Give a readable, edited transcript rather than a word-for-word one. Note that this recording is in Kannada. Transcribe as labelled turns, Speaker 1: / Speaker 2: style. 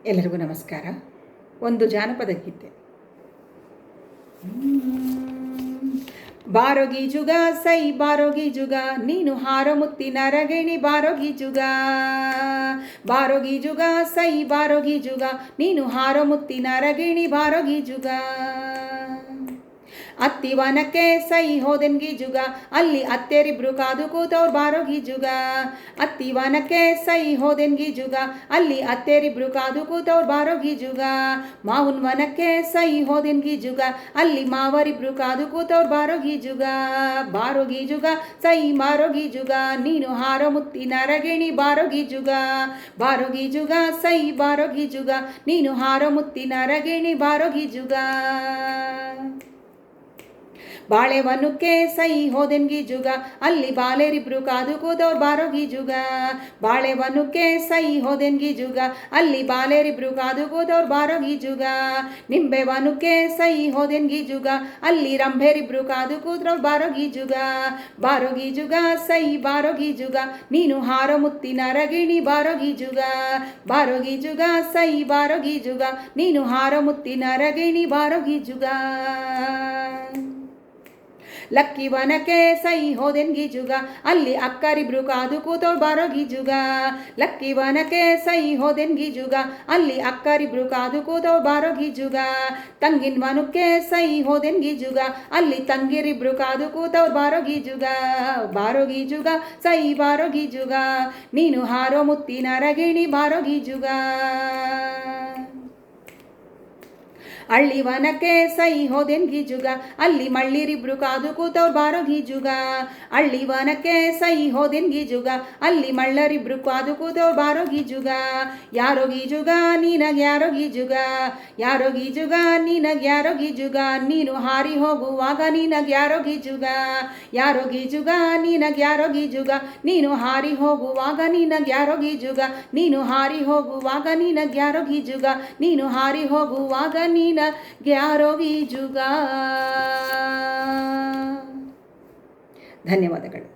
Speaker 1: ಎಲ್ಲರಿಗೂ ನಮಸ್ಕಾರ. ಒಂದು ಜಾನಪದ ಗೀತೆ. ಬಾರೋಗಿ ಜುಗ ಸೈ ಬಾರೋಗಿ ಜುಗ, ನೀನು ಹಾರೋ ಮುತ್ತಿನ ರಗಿಣಿ ಬಾರೋಗಿ ಜುಗ. ಬಾರೋಗಿ ಜುಗ ಸೈ ಬಾರೋಗಿ ಜುಗ, ನೀನು ಹಾರೋ ಮುತ್ತಿನ ರಗಿಣಿ ಬಾರೋಗಿ ಜುಗ. ಅತ್ತಿವನಕ್ಕೆ ಸೈ ಹೋದೆನ್ಗಿ ಜುಗ, ಅಲ್ಲಿ ಅತ್ತೆರಿಬ್ರು ಕಾದು ಕೂತವ್ರು ಬಾರೋಗಿ ಜುಗ. ಅತ್ತಿವನಕ್ಕೆ ಸೈ ಹೋದೆನ್ಗಿ ಜುಗ, ಅಲ್ಲಿ ಅತ್ತೆರಿಬ್ರು ಕಾದು ಕೂತವ್ರು ಬಾರೋಗಿ ಜುಗ. ಮಾವನ್ ವನಕ್ಕೆ ಸೈ ಹೋದೆನ್ಗಿ ಜುಗ, ಅಲ್ಲಿ ಮಾವರಿಬ್ರು ಕಾದು ಕೂತವ್ರು ಬಾರೋಗಿ ಜುಗ. ಬಾರೋಗಿ ಜುಗ ಸೈ ಬಾರೋಗಿ ಜುಗ, ನೀನು ಹಾರೋ ಮುತ್ತಿನ ರಗಿಣಿ ಬಾರೋಗಿ ಜುಗ. ಬಾರೋಗಿ ಜುಗ ಸೈ ಬಾರೋಗಿ ಜುಗ, ನೀನು ಹಾರೋ ಮುತ್ತಿನ ರಗಿಣಿ ಬಾರೋಗಿ ಜುಗ. ಬಾಳೆವನಕ್ಕೆ ಸೈ ಹೋದೆನ್ಗಿ ಜುಗ, ಅಲ್ಲಿ ಬಾಲೆರಿಬ್ರು ಕಾದು ಕೂತವ್ರು ಬಾರೋಗಿ ಜುಗ. ಬಾಳೆವನಕ್ಕೆ ಸೈ ಹೋದೆನ್ಗಿ ಜುಗ, ಅಲ್ಲಿ ಬಾಲೆರಿಬ್ರು ಕಾದು ಕೂತವ್ರು ಬಾರೋಗಿ ಜುಗ. ನಿಂಬೆವನಕ್ಕೆ ಸೈ ಹೋದೆನ್ಗಿ ಜುಗ, ಅಲ್ಲಿ ರಂಭೆರಿಬ್ರು ಕಾದು ಕೂತವ್ರು ಬಾರೋಗಿ ಜುಗ. ಬಾರೋಗಿ ಜುಗ ಸೈ ಬಾರೋಗಿ ಜುಗ, ನೀನು ಹಾರೋ ಮುತ್ತಿನ ರಗಿಣಿ ಬಾರೋಗಿ ಜುಗ. ಬಾರೋಗಿ ಜುಗ ಸೈ ಬಾರೋಗಿ ಜುಗ, ನೀನು ಹಾರೋ ಮುತ್ತಿನ ರಗಿಣಿ ಬಾರೋಗಿ ಜುಗ. ಲಕ್ಕಿವನಕ್ಕೆ ಸೈ ಹೋದೆನ್ಗಿ ಜುಗ, ಅಲ್ಲಿ ಅಕ್ಕರಿಬ್ರು ಕಾದು ಕೂತವ್ರು ಬಾರೋಗಿ ಜುಗ. ಲಕ್ಕಿವನಕ್ಕೆ ಸೈ ಹೋದೆನ್ಗಿ ಜುಗ, ಅಲ್ಲಿ ಅಕ್ಕರಿಬ್ರು ಕಾದು ಕೂತವ್ರು ಬಾರೋಗಿ ಜುಗ. ತಂಗಿನ ವನಕ್ಕೆ ಸೈ ಹೋದೆನ್ಗಿ ಜುಗ, ಅಲ್ಲಿ ತಂಗಿರಿಬ್ರು ಕಾದು ಕೂತವ್ರು ಬಾರೋಗಿ ಜುಗ. ಬಾರೋಗಿ ಜುಗ ಸೈ ಬಾರೋಗಿ ಜುಗ, ನೀನು ಹಾರೋ ಮುತ್ತಿನ ರಗಿಣಿ ಬಾರೋಗಿ ಜುಗ. ಅಳ್ಳಿವನಕ್ಕೆ ಸೈ ಹೋದೆನ್ಗಿ ಜುಗ, ಅಲ್ಲಿ ಮಳ್ಳಿರಿಬ್ರು ಕಾದು ಕೂತವ್ರು ಬಾರೋಗಿ ಜುಗ. ಅಳ್ಳಿವನಕ್ಕೆ ಸೈ ಹೋದೆನ್ಗಿ ಜುಗ, ಅಲ್ಲಿ ಮಳ್ಳರಿಬ್ರು ಕಾದು ಕೂತವ್ರು ಬಾರೋಗಿ ಜುಗ. ಯಾರೋಗಿ ಜುಗ ನೀನಗ್ ಯಾರೋಗಿ ಜುಗ, ಯಾರೋಗಿ ಜುಗ ನೀನಗ್ ಯಾರೋಗಿ ಜುಗ, ನೀನು ಹಾರಿ ಹೋಗುವಾಗ ನೀನಗ್ ಯಾರೋಗಿ ಜುಗ. ಯಾರೋಗಿ ಜುಗ ನೀನಗ್ ಯಾರೋಗಿ ಜುಗ, ನೀನು ಹಾರಿ ಹೋಗುವಾಗ ನೀನಗ್ ಯಾರೋಗಿ ಜುಗ. ನೀನು ಹಾರಿ ಹೋಗುವಾಗ ನೀನಗ್ ಯಾರೋಗಿ ಜುಗ, ನೀನು ಹಾರಿ ಹೋಗುವಾಗ ಗ್ಯಾರೋಗಿ ಜುಗ. ಧನ್ಯವಾದಗಳು.